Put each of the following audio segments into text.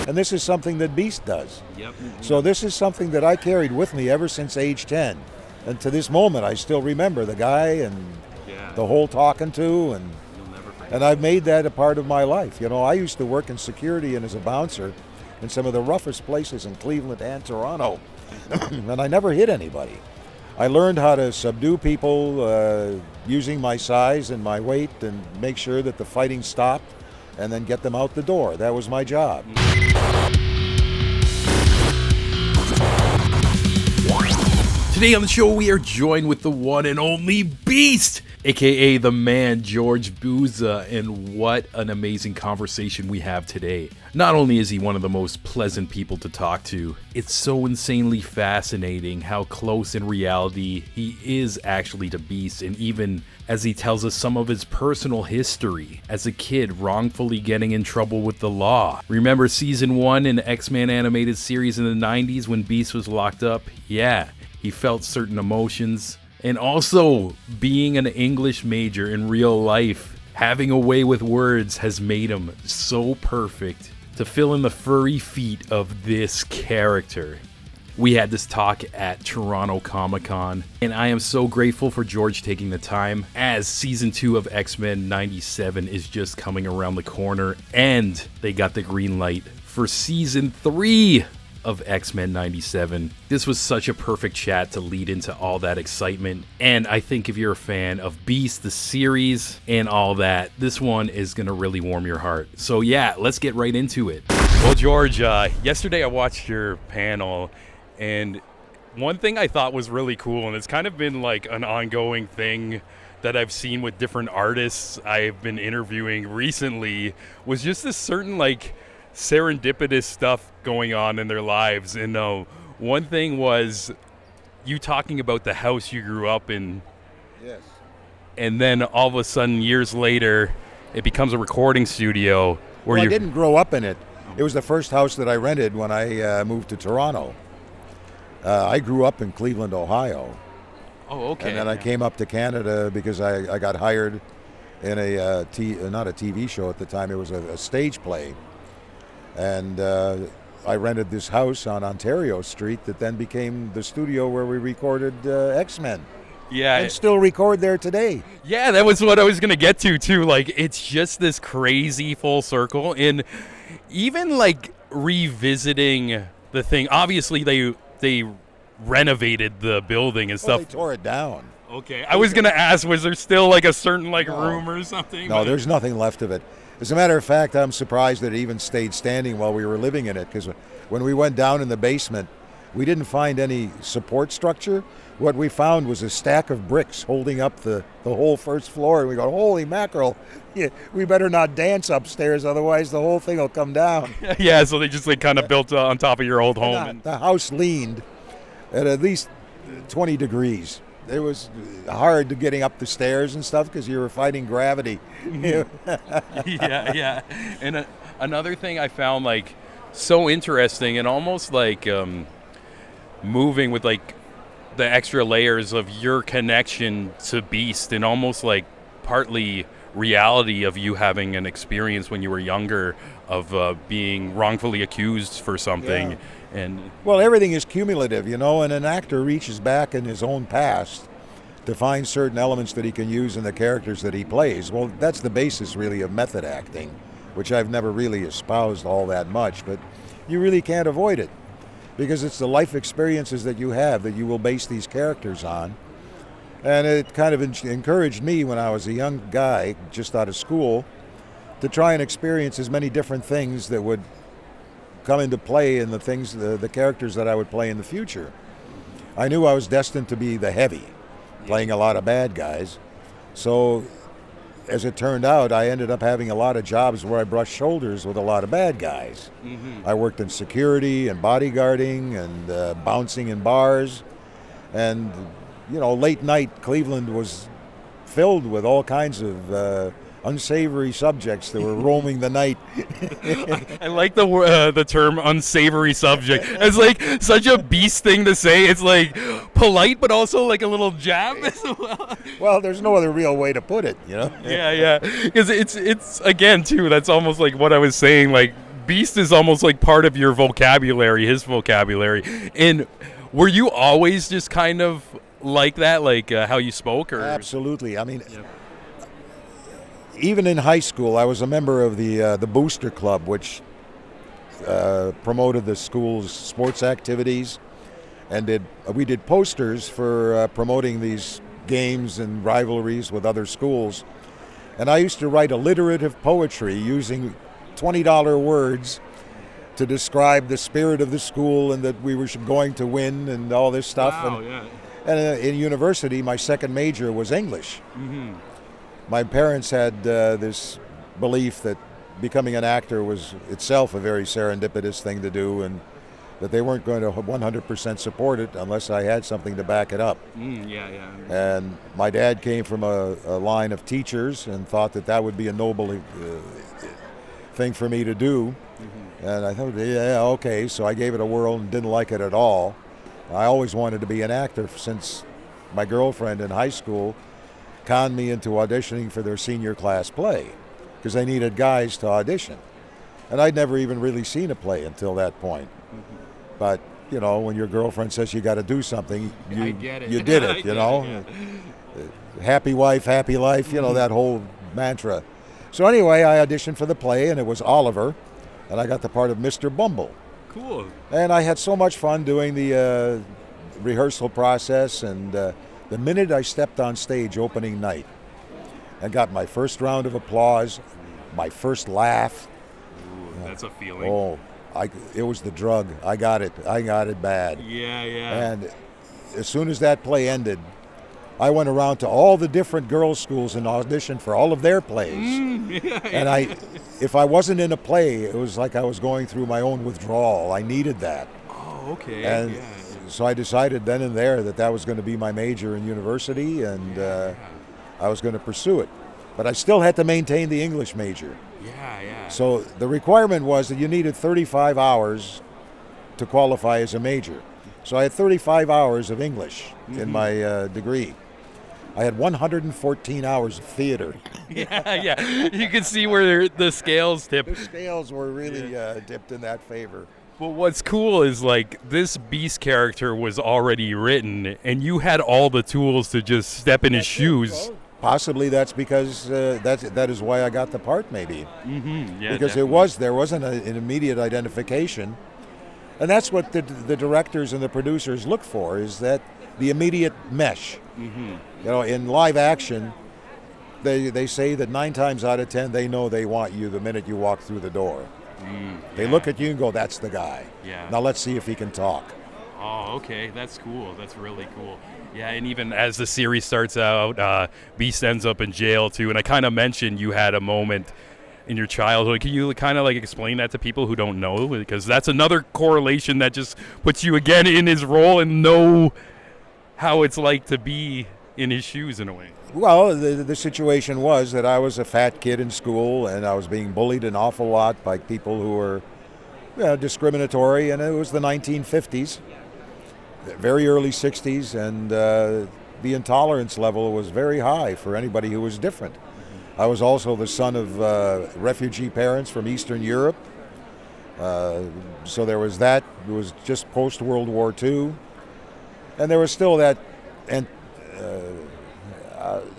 And this is something that Beast does. Yep. So this is something that I carried with me ever since age 10. And to this moment, I still remember the guy and the whole talking to, and I've made that a part of my life. You know, I used to work in security and as a bouncer in some of the roughest places in Cleveland and Toronto, and I never hit anybody. I learned how to subdue people using my size and my weight and make sure that the fighting stopped and then get them out the door. That was my job. Today on the show, we are joined with the one and only Beast, aka the man George Buza, and what an amazing conversation we have today. Not only is he one of the most pleasant people to talk to, it's so insanely fascinating how close in reality he is actually to Beast, and even as he tells us some of his personal history as a kid wrongfully getting in trouble with the law. Remember season 1 in the Xmen animated series in the 90s when Beast was locked up? Yeah, he felt certain emotions. And also, being an English major in real life, having a way with words has made him so perfect to fill in the furry feet of this character. We had this talk at Toronto Comicon, and I am so grateful for George taking the time, as season 2 of X-Men 97 is just coming around the corner, and they got the green light for season 3 of X-Men 97. This was such a perfect chat to lead into all that excitement, and I think if you're a fan of Beast, the series, and all that, this one is gonna really warm your heart. So yeah, let's get right into it. Well, George, yesterday I watched your panel, and one thing I thought was really cool, and it's kind of been like an ongoing thing that I've seen with different artists I've been interviewing recently, was just this certain like serendipitous stuff going on in their lives. And one thing was you talking about the house you grew up in. Yes. And then all of a sudden, years later, it becomes a recording studio where I didn't grow up in it. It was the first house that I rented when I moved to Toronto. I grew up in Cleveland, Ohio. Oh, okay. And then I came up to Canada because I got hired in not a TV show at the time, it was a stage play. And I rented this house on Ontario Street that then became the studio where we recorded X-Men. Yeah. And still record there today. Yeah, that was what I was going to get to, too. Like, it's just this crazy full circle. And even, like, revisiting the thing, obviously they renovated the building and stuff. They tore it down. Okay. I was going to ask, was there still, like, a certain, like, room or something? No, there's nothing left of it. As a matter of fact, I'm surprised that it even stayed standing while we were living in it, because when we went down in the basement, we didn't find any support structure. What we found was a stack of bricks holding up the whole first floor, and we go, holy mackerel, we better not dance upstairs, otherwise the whole thing will come down. Yeah, so they just like kind of built on top of your old home. The house leaned at least 20 degrees. It was hard to getting up the stairs and stuff because you were fighting gravity. Yeah. And another thing I found like so interesting and almost like moving with like the extra layers of your connection to Beast, and almost like partly reality of you having an experience when you were younger of being wrongfully accused for something. Yeah. Well, everything is cumulative, and an actor reaches back in his own past to find certain elements that he can use in the characters that he plays. Well, that's the basis, really, of method acting, which I've never really espoused all that much, but you really can't avoid it, because it's the life experiences that you have that you will base these characters on. And it kind of encouraged me when I was a young guy, just out of school, to try and experience as many different things that would come into play in the characters that I would play in the future. I knew I was destined to be the heavy, playing a lot of bad guys. So as it turned out, I ended up having a lot of jobs where I brushed shoulders with a lot of bad guys. Mm-hmm. I worked in security and bodyguarding and bouncing in bars. And, late night Cleveland was filled with all kinds of unsavory subjects that were roaming the night. I like the term unsavory subject. It's like such a Beast thing to say. It's like polite, but also like a little jab as well. Well, there's no other real way to put it, Yeah. Because it's again too. That's almost like what I was saying. Like Beast is almost like part of your vocabulary, his vocabulary. And were you always just kind of like that, like how you spoke? Or Absolutely. I mean, even in high school, I was a member of the Booster Club, which promoted the school's sports activities, and we did posters for promoting these games and rivalries with other schools. And I used to write alliterative poetry using $20 words to describe the spirit of the school and that we were going to win and all this stuff. Wow, And in university, my second major was English. Mm-hmm. My parents had this belief that becoming an actor was itself a very serendipitous thing to do, and that they weren't going to 100% support it unless I had something to back it up. And my dad came from a line of teachers and thought that would be a noble thing for me to do. Mm-hmm. And I thought, yeah, okay. So I gave it a whirl and didn't like it at all. I always wanted to be an actor since my girlfriend in high school conned me into auditioning for their senior class play because they needed guys to audition. And I'd never even really seen a play until that point. Mm-hmm. But, you know, when your girlfriend says you got to do something, you did it, you know. Happy wife, happy life, you know, that whole mantra. So anyway, I auditioned for the play, and it was Oliver, and I got the part of Mr. Bumble. Cool. And I had so much fun doing the rehearsal process, and the minute I stepped on stage opening night and got my first round of applause, my first laugh. Ooh, that's a feeling. Oh, it was the drug. I got it bad. Yeah. And as soon as that play ended, I went around to all the different girls' schools and auditioned for all of their plays. And if I wasn't in a play, it was like I was going through my own withdrawal. I needed that. Oh, okay. And so I decided then and there that was going to be my major in university, and I was going to pursue it. But I still had to maintain the English major. Yeah. So the requirement was that you needed 35 hours to qualify as a major. So I had 35 hours of English in my degree. I had 114 hours of theater. Yeah. You can see where the scales tip. The scales were really dipped in that favor. But what's cool is, like, this Beast character was already written, and you had all the tools to just step in his shoes. Well, possibly that's because that is why I got the part, maybe. Mm-hmm. Yeah, because definitely. there wasn't an immediate identification. And that's what the directors and the producers look for, is that the immediate mesh. Mm-hmm. You know, in live action, they say that 9 times out of 10 they know they want you the minute you walk through the door. They look at you and go, that's the guy. Yeah. Now let's see if he can talk. Oh, okay. That's cool. That's really cool. Yeah, and even as the series starts out, Beast ends up in jail too. And I kind of mentioned you had a moment in your childhood. Can you kind of like explain that to people who don't know? Because that's another correlation that just puts you again in his role and know how it's like to be in his shoes in a way. Well, the situation was that I was a fat kid in school, and I was being bullied an awful lot by people who were discriminatory, and it was the 1950s, very early 60s, and the intolerance level was very high for anybody who was different. I was also the son of refugee parents from Eastern Europe, so there was that. It was just post-World War II, and there was still that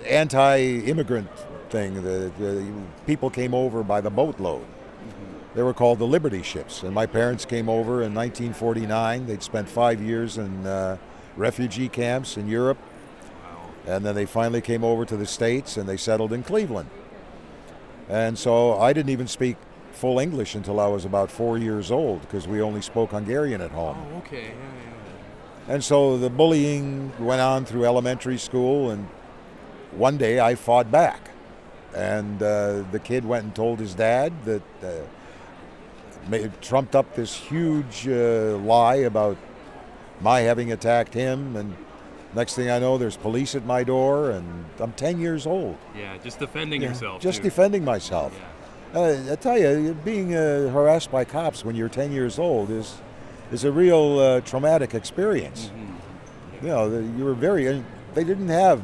anti-immigrant thing. The people came over by the boatload. They were called the Liberty ships, and my parents came over in 1949. They'd spent 5 years in refugee camps in Europe, and then they finally came over to the States, and they settled in Cleveland. And so I didn't even speak full English until I was about 4 years old, because we only spoke Hungarian at home. Oh, okay. Yeah. And so the bullying went on through elementary school, and one day I fought back. And the kid went and told his dad that trumped up this huge lie about my having attacked him, and next thing I know, there's police at my door, and I'm 10 years old. Yeah, just defending yourself. Just too. Defending myself. Yeah. I tell you, being harassed by cops when you're 10 years old is a real traumatic experience. Mm-hmm. You know, you were they didn't have,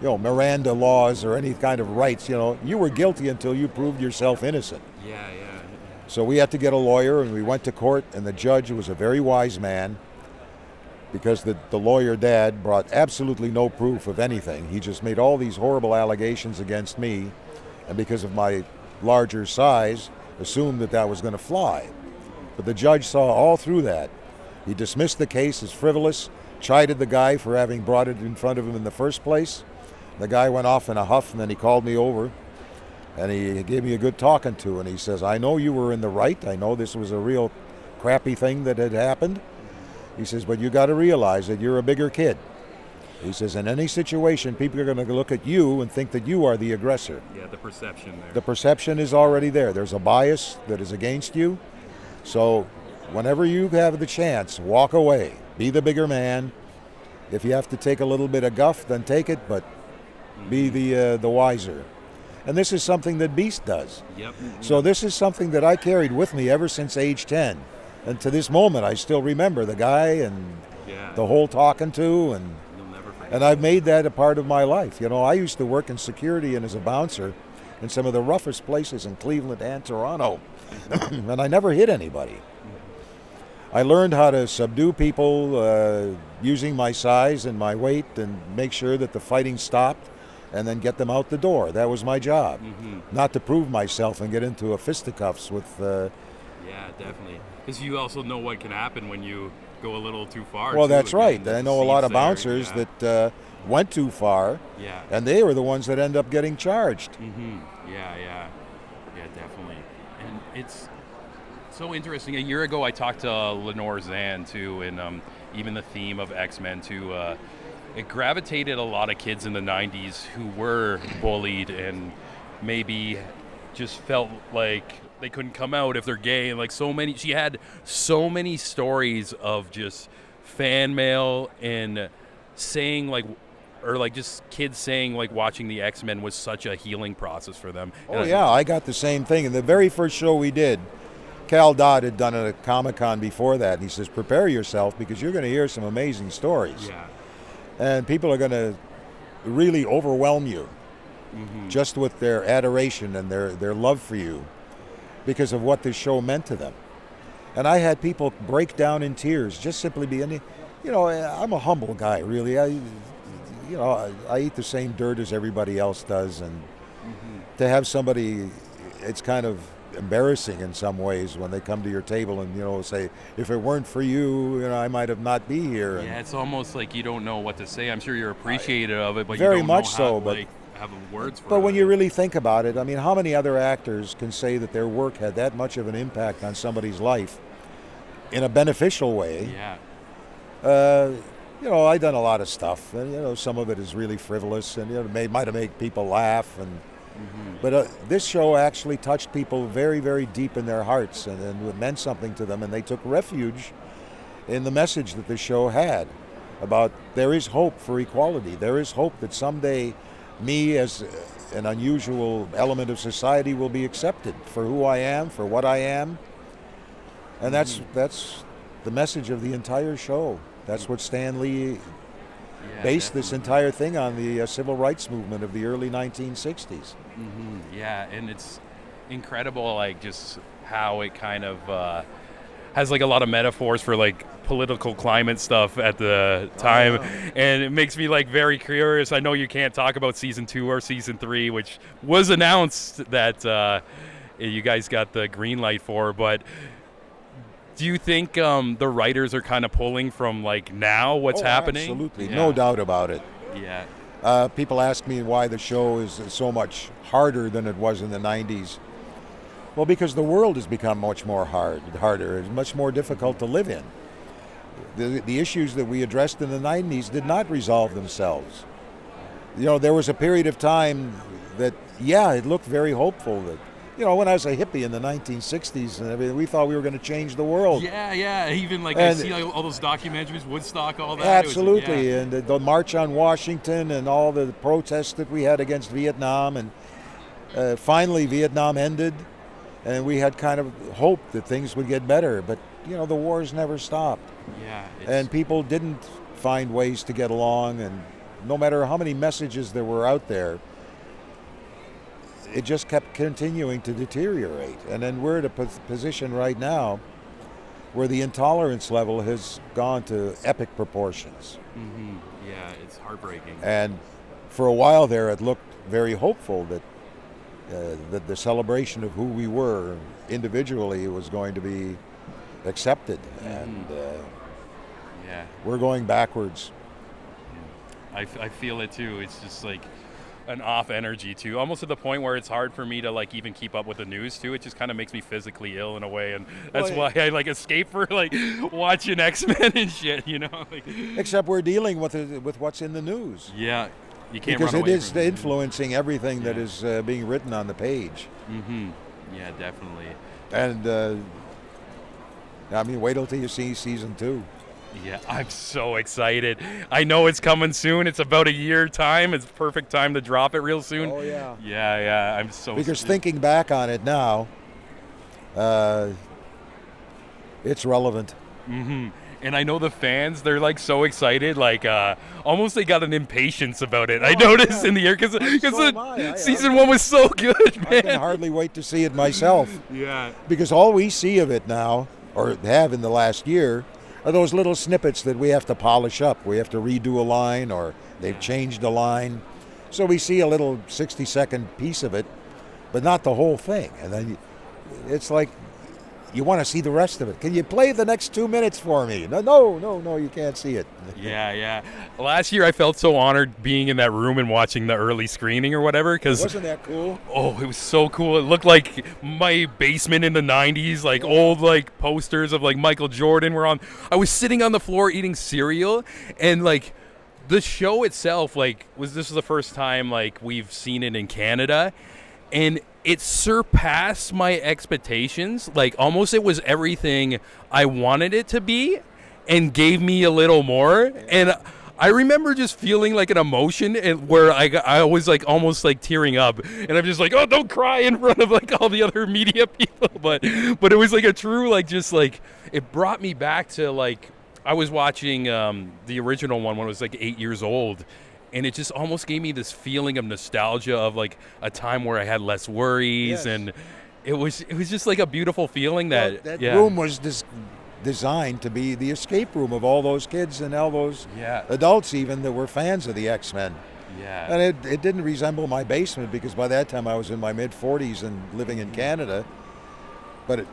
Miranda laws or any kind of rights. You were guilty until you proved yourself innocent. Yeah. So we had to get a lawyer, and we went to court, and the judge was a very wise man, because the lawyer dad brought absolutely no proof of anything. He just made all these horrible allegations against me, and because of my larger size, assumed that that was going to fly. But the judge saw all through that. He dismissed the case as frivolous, chided the guy for having brought it in front of him in the first place. The guy went off in a huff, and then he called me over, and he gave me a good talking to, and he says, I know you were in the right. I know this was a real crappy thing that had happened. He says, but you got to realize that you're a bigger kid. He says, in any situation, people are going to look at you and think that you are the aggressor. Yeah, the perception there. The perception is already there. There's a bias that is against you. So whenever you have the chance, walk away. Be the bigger man. If you have to take a little bit of guff, then take it, but be the wiser. And this is something that Beast does. Yep. So this is something that I carried with me ever since age 10. And to this moment, I still remember the guy and the whole talking to, and You'll never forget. and I've made that a part of my life. You know, I used to work in security and as a bouncer in some of the roughest places in Cleveland and Toronto, and I never hit anybody. I learned how to subdue people using my size and my weight and make sure that the fighting stopped and then get them out the door. That was my job. Not to prove myself and get into a fisticuffs with... Yeah, definitely. Because you also know what can happen when you go a little too far. Well, too. that's right. There's I know a lot of seeds there, bouncers that went too far, Yeah. and they were the ones that end up getting charged. Yeah, definitely. And it's so interesting. A year ago, I talked to Lenore Zan too, and even the theme of X-Men too. It gravitated a lot of kids in the '90s who were bullied and maybe just felt like they couldn't come out if they're gay, and like she had so many stories of just fan mail and saying just kids saying like watching the X-Men was such a healing process for them. Oh, yeah, I got the same thing. In the very first show we did, Cal Dodd had done it at Comicon before that, and he says, prepare yourself because you're going to hear some amazing stories. Yeah. And people are going to really overwhelm you just with their adoration and their love for you because of what this show meant to them. And I had people break down in tears, just simply being, you know, I'm a humble guy, really. I eat the same dirt as everybody else does, and to have somebody, it's kind of embarrassing in some ways when they come to your table and, you know, say, if it weren't for you, you know, I might have not be here. Yeah, it's almost like you don't know what to say. I'm sure you're appreciative of it, but very you don't much know so, how, but like, have the words for it. But when you really think about it, I mean, how many other actors can say that their work had that much of an impact on somebody's life in a beneficial way? Yeah. You know, I've done a lot of stuff, and, you know, some of it is really frivolous, and, you know, might have made people laugh, and but this show actually touched people very, very deep in their hearts, and it meant something to them, and they took refuge in the message that the show had about there is hope for equality. There is hope that someday me as an unusual element of society will be accepted for who I am, for what I am, and that's the message of the entire show. That's what Stan Lee based this entire thing on, the civil rights movement of the early 1960s. Yeah, and it's incredible, like, just how it kind of has, like, a lot of metaphors for, like, political climate stuff at the time, and it makes me, like, very curious. I know you can't talk about season 2 or season 3, which was announced that you guys got the green light for, but do you think the writers are kind of pulling from, like, now what's happening? Absolutely, Yeah. no doubt about it. Yeah. People ask me why the show is so much harder than it was in the 90s. Well, because the world has become much more harder. It's much more difficult to live in. The issues that we addressed in the 90s did not resolve themselves. You know, there was a period of time that, it looked very hopeful that, you know, when I was a hippie in the 1960s and everything, we thought we were going to change the world. Yeah. Even like And I see like, all those documentaries, Woodstock, all that. Absolutely, It was, and the March on Washington and all the protests that we had against Vietnam, and finally Vietnam ended, and we had kind of hope that things would get better, but, you know, the wars never stopped. Yeah. And people didn't find ways to get along, and no matter how many messages there were out there, it just kept continuing to deteriorate. And then we're at a position right now where the intolerance level has gone to epic proportions. Mm-hmm. Yeah, it's heartbreaking. And for a while there, it looked very hopeful that the celebration of who we were individually was going to be accepted. Mm-hmm. And yeah, we're going backwards. I feel it too. It's just like an off energy too, almost to the point where it's hard for me to like even keep up with the news too. It just kind of makes me physically ill in a way, and that's why I like escape for like watching X-Men and shit, you know. Like, except we're dealing with what's in the news. Yeah, you can't because run away it is from it. influencing everything that is being written on the page. Mm-hmm. Yeah, definitely. And I mean, wait till you see season 2. Yeah, I'm so excited. I know it's coming soon. It's about a year time. It's perfect time to drop it real soon. Oh, yeah. Yeah, I'm so Because thinking back on it now, it's relevant. Mm-hmm. And I know the fans, they're like so excited, like almost they got an impatience about it. I noticed in the air because season 1 was so good, man. I can hardly wait to see it myself. Yeah. Because all we see of it now, or have in the last year, are those little snippets that we have to polish up. We have to redo a line, or they've changed a line. So we see a little 60-second piece of it, but not the whole thing. And then it's like, you want to see the rest of it. Can you play the next 2 minutes for me? No, you can't see it. Yeah. Last year I felt so honored being in that room and watching the early screening or whatever. Wasn't that cool? Oh, it was so cool. It looked like my basement in the 90s, like old like posters of like Michael Jordan were on. I was sitting on the floor eating cereal, and like the show itself, like this was the first time like we've seen it in Canada, and it surpassed my expectations. Like almost it was everything I wanted it to be and gave me a little more. And I remember just feeling like an emotion and where I was like almost like tearing up, and I'm just like, oh, don't cry in front of like all the other media people. But it was like a true, like, just like, it brought me back to like, I was watching the original one when I was like 8 years old. And it just almost gave me this feeling of nostalgia of like a time where I had less worries, and it was just like a beautiful feeling that room was designed to be the escape room of all those kids and all those adults even that were fans of the X-Men. Yeah. And it didn't resemble my basement because by that time I was in my mid-40s and living in Canada. But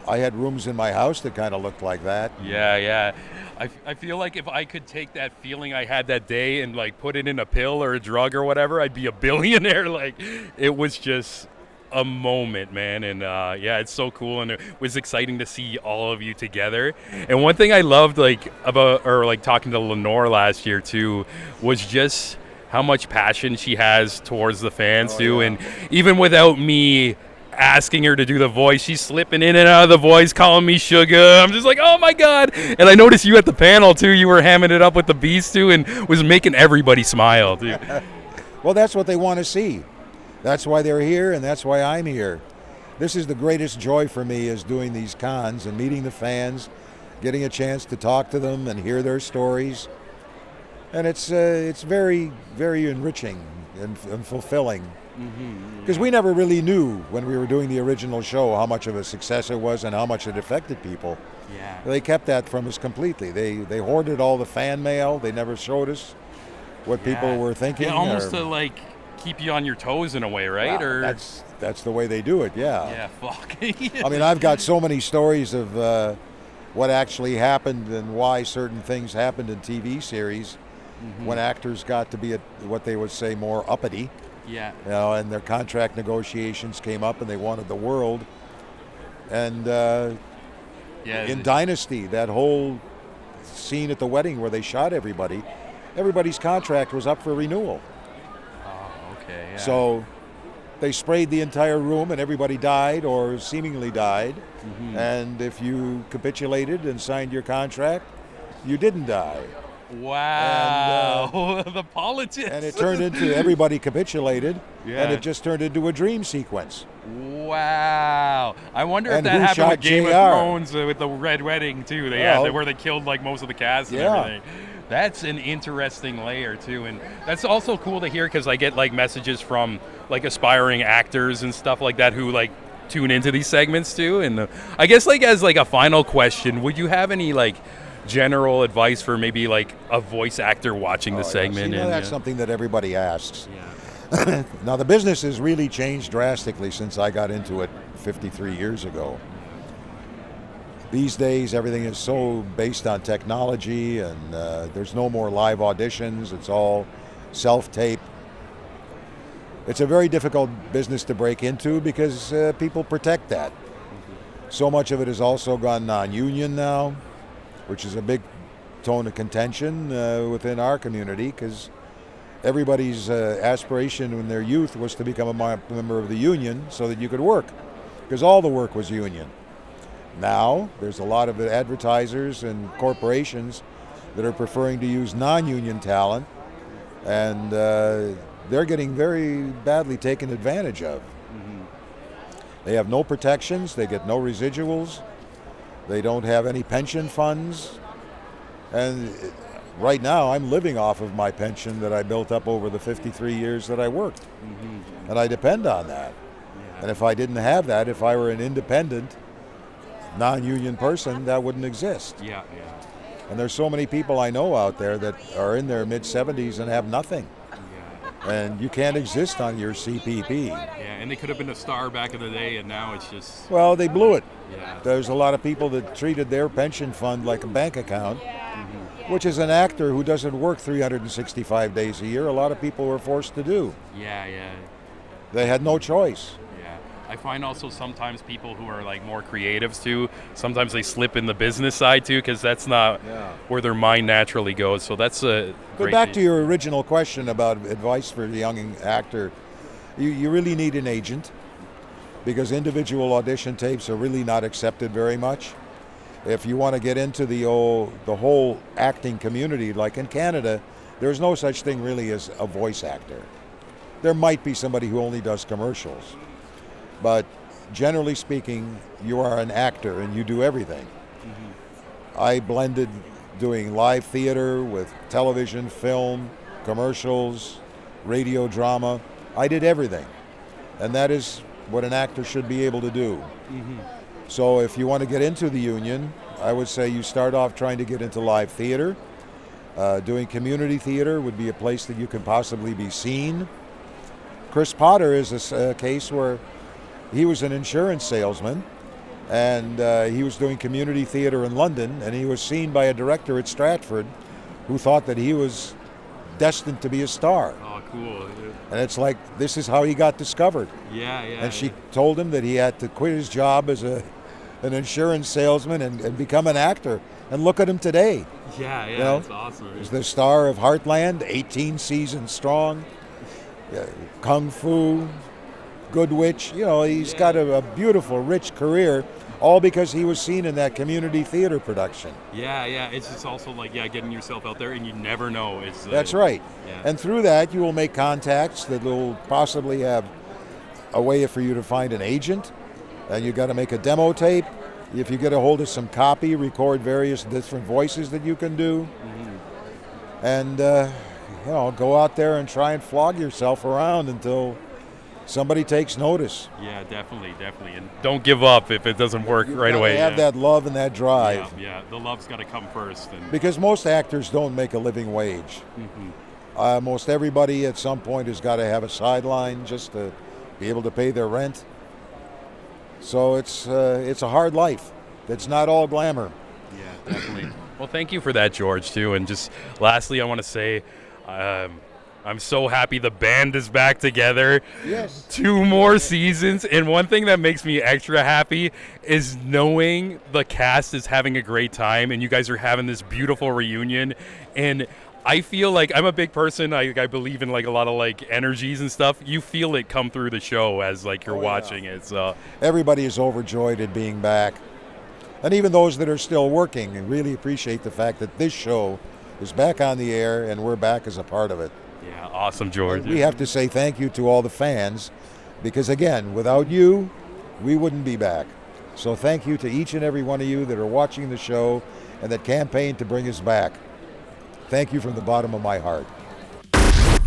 I had rooms in my house that kind of looked like that. Yeah. I feel like if I could take that feeling I had that day and like put it in a pill or a drug or whatever, I'd be a billionaire. Like, it was just a moment, man. And it's so cool, and it was exciting to see all of you together. And one thing I loved talking to Lenore last year too was just how much passion she has towards the fans too. And even without me asking her to do the voice, she's slipping in and out of the voice, calling me sugar. I'm just like, oh my god. And I noticed you at the panel too, you were hamming it up with the Beast too, and was making everybody smile, dude. Well, that's what they want to see. That's why they're here, and that's why I'm here. This is the greatest joy for me, is doing these cons and meeting the fans, getting a chance to talk to them and hear their stories. And it's very, very enriching and fulfilling. Because we never really knew when we were doing the original show how much of a success it was and how much it affected people. Yeah. They kept that from us completely. They hoarded all the fan mail. They never showed us what people were thinking. Yeah, almost to like keep you on your toes in a way, right? Or that's the way they do it. Yeah. Yeah. Fuck. I mean, I've got so many stories of what actually happened and why certain things happened in TV series when actors got to be what they would say more uppity. Yeah. You know, and their contract negotiations came up and they wanted the world. And in Dynasty, that whole scene at the wedding where they shot everybody's contract was up for renewal. Oh, okay. Yeah. So they sprayed the entire room and everybody died or seemingly died. And if you capitulated and signed your contract, you didn't die. Wow. The politics. And it turned into everybody capitulated, Yeah. and it just turned into a dream sequence. Wow. I wonder if And that who happened shot with Game of JR? Thrones with the Red Wedding, too. Where they killed like most of the cast and Yeah. everything. That's an interesting layer, too. And that's also cool to hear because I get like messages from like aspiring actors and stuff like that who like tune into these segments, too. And I guess like as like a final question, would you have any like general advice for maybe like a voice actor watching the segment? See, now and that's something that everybody asks. yeah. Now, the business has really changed drastically since I got into it 53 years ago. These days, everything is so based on technology, and there's no more live auditions. It's all self-tape. It's a very difficult business to break into because people protect that. So much of it has also gone non-union now, which is a big tone of contention within our community because everybody's aspiration in their youth was to become a member of the union so that you could work, because all the work was union. Now, there's a lot of advertisers and corporations that are preferring to use non-union talent, and they're getting very badly taken advantage of. They have no protections, they get no residuals, they don't have any pension funds, and right now I'm living off of my pension that I built up over the 53 years that I worked, and I depend on that. And if I didn't have that, if I were an independent, non-union person, that wouldn't exist. Yeah. And there's so many people I know out there that are in their mid-70s and have nothing. And you can't exist on your CPP. Yeah, and they could have been a star back in the day, and now it's just... Well, they blew it. Yeah. There's a lot of people that treated their pension fund like a bank account, which is an actor who doesn't work 365 days a year. A lot of people were forced to do. Yeah. They had no choice. Yeah. I find also sometimes people who are like more creatives too, sometimes they slip in the business side too, because that's not where their mind naturally goes. So that's a But back to your original question about advice for the young actor, you really need an agent, because individual audition tapes are really not accepted very much. If you want to get into the whole acting community, like in Canada, there's no such thing really as a voice actor. There might be somebody who only does commercials, but generally speaking, you are an actor and you do everything. I blended doing live theater with television, film, commercials, radio drama. I did everything, and that is what an actor should be able to do. So if you want to get into the union, I would say you start off trying to get into live theater. Doing community theater would be a place that you could possibly be seen. Chris Potter is a case where he was an insurance salesman, and he was doing community theater in London, and he was seen by a director at Stratford who thought that he was destined to be a star. Oh, cool. And it's like, this is how he got discovered. Yeah. And she told him that he had to quit his job as an insurance salesman and become an actor. And look at him today. Yeah, you know? That's awesome. He's the star of Heartland, 18 seasons strong, Kung Fu, Good Witch. You know, he's got a beautiful, rich career, all because he was seen in that community theater production. Yeah. It's just also like, getting yourself out there, and you never know. That's right. Yeah. And through that, you will make contacts that will possibly have a way for you to find an agent, and you got to make a demo tape. If you get a hold of some copy, record various different voices that you can do, and go out there and try and flog yourself around until somebody takes notice. Yeah, definitely, and don't give up if it doesn't work right away. Have that love and that drive. Yeah, the love's got to come first. Because most actors don't make a living wage. Most everybody at some point has got to have a sideline just to be able to pay their rent. So it's a hard life. It's not all glamour. Yeah, definitely. Well, thank you for that, George, too. And just lastly, I want to say I'm so happy the band is back together. Yes. 2 more seasons. And one thing that makes me extra happy is knowing the cast is having a great time and you guys are having this beautiful reunion. And I feel like I'm a big person. I believe in like a lot of like energies and stuff. You feel it come through the show as like you're watching it. So everybody is overjoyed at being back. And even those that are still working really appreciate the fact that this show is back on the air, and we're back as a part of it. Yeah, awesome, George. And we have to say thank you to all the fans, because again, without you, we wouldn't be back. So thank you to each and every one of you that are watching the show and that campaigned to bring us back. Thank you from the bottom of my heart.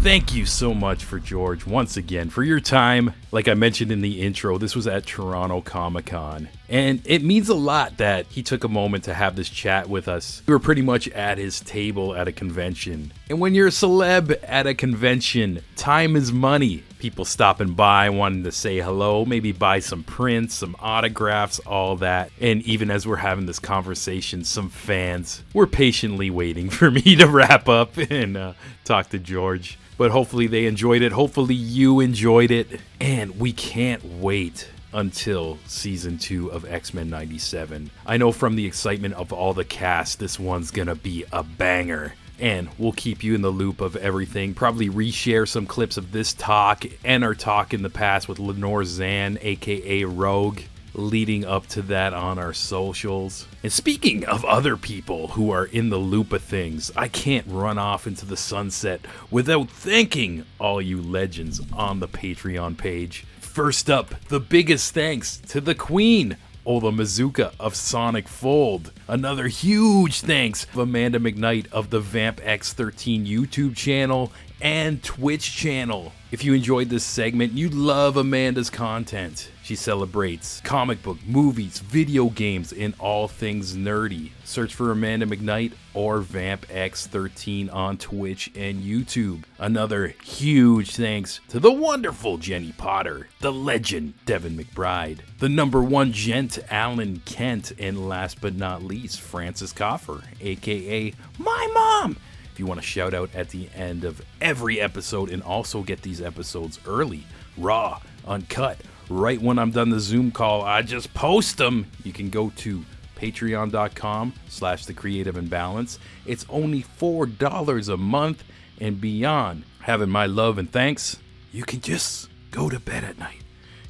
Thank you so much for George once again for your time. Like I mentioned in the intro, this was at Toronto Comicon, and it means a lot that he took a moment to have this chat with us. We were pretty much at his table at a convention, and when you're a celeb at a convention, time is money. People stopping by wanting to say hello, maybe buy some prints, some autographs, all that. And even as we're having this conversation, some fans were patiently waiting for me to wrap up and talk to George. But hopefully they enjoyed it. Hopefully you enjoyed it. And we can't wait until season 2 of X-Men 97. I know from the excitement of all the cast, this one's gonna be a banger. And we'll keep you in the loop of everything. Probably reshare some clips of this talk and our talk in the past with Lenore Zan, aka Rogue, leading up to that on our socials. And speaking of other people who are in the loop of things, I can't run off into the sunset without thanking all you legends on the Patreon page. First up, the biggest thanks to the Queen, Ola Mazuka of Sonic Fold. Another huge thanks to Amanda McKnight of the Vamp X13 YouTube channel and Twitch channel. If you enjoyed this segment, you love Amanda's content. She celebrates comic book, movies, video games, and all things nerdy. Search for Amanda McKnight or Vamp X13 on Twitch and YouTube. Another huge thanks to the wonderful Jenny Potter, the legend Devin McBride, the #1 gent Alan Kent, and last but not least, Francis Coffer, aka my mom. If you want a shout out at the end of every episode and also get these episodes early, raw, uncut, right when I'm done the Zoom call, I just post them. You can go to patreon.com/The Creative Imbalance. It's only $4 a month, and beyond having my love and thanks, you can just go to bed at night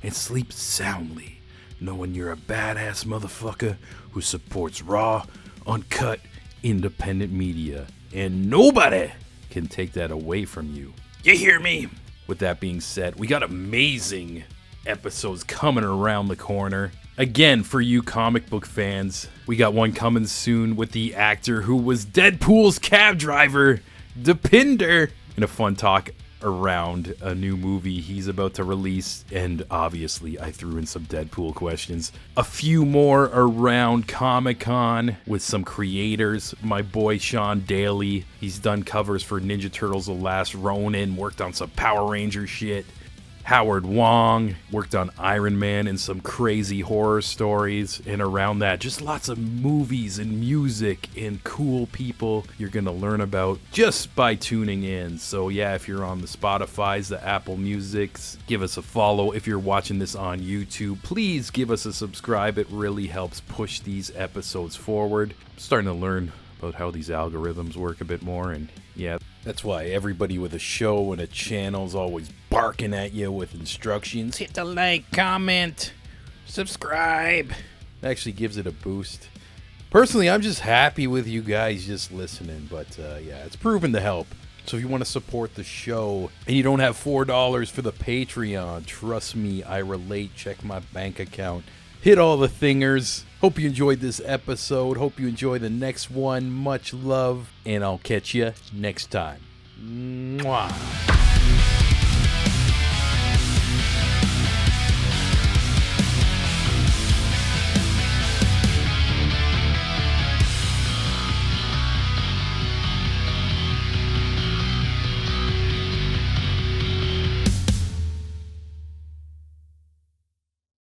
and sleep soundly, knowing you're a badass motherfucker who supports raw, uncut, independent media, and nobody can take that away from you. You hear me? With that being said, we got amazing episodes coming around the corner. Again, for you comic book fans, we got one coming soon with the actor who was Deadpool's cab driver, Depinder, in a fun talk around a new movie he's about to release, and obviously I threw in some Deadpool questions. A few more around Comic-Con with some creators. My boy Sean Daly, he's done covers for Ninja Turtles: The Last Ronin, worked on some Power Ranger shit. Howard Wong worked on Iron Man and some crazy horror stories, and around that, just lots of movies and music and cool people you're gonna learn about just by tuning in. So yeah, if you're on the Spotify's, the Apple Music's, give us a follow. If you're watching this on YouTube, please give us a subscribe. It really helps push these episodes forward. I'm starting to learn about how these algorithms work a bit more, and yeah, that's why everybody with a show and a channel is always barking at you with instructions. Hit the like, comment, subscribe. It actually gives it a boost. Personally, I'm just happy with you guys just listening, but yeah, it's proven to help. So if you want to support the show and you don't have $4 for the Patreon, trust me, I relate. Check my bank account. Hit all the thingers. Hope you enjoyed this episode. Hope you enjoy the next one. Much love, and I'll catch you next time. Mwah.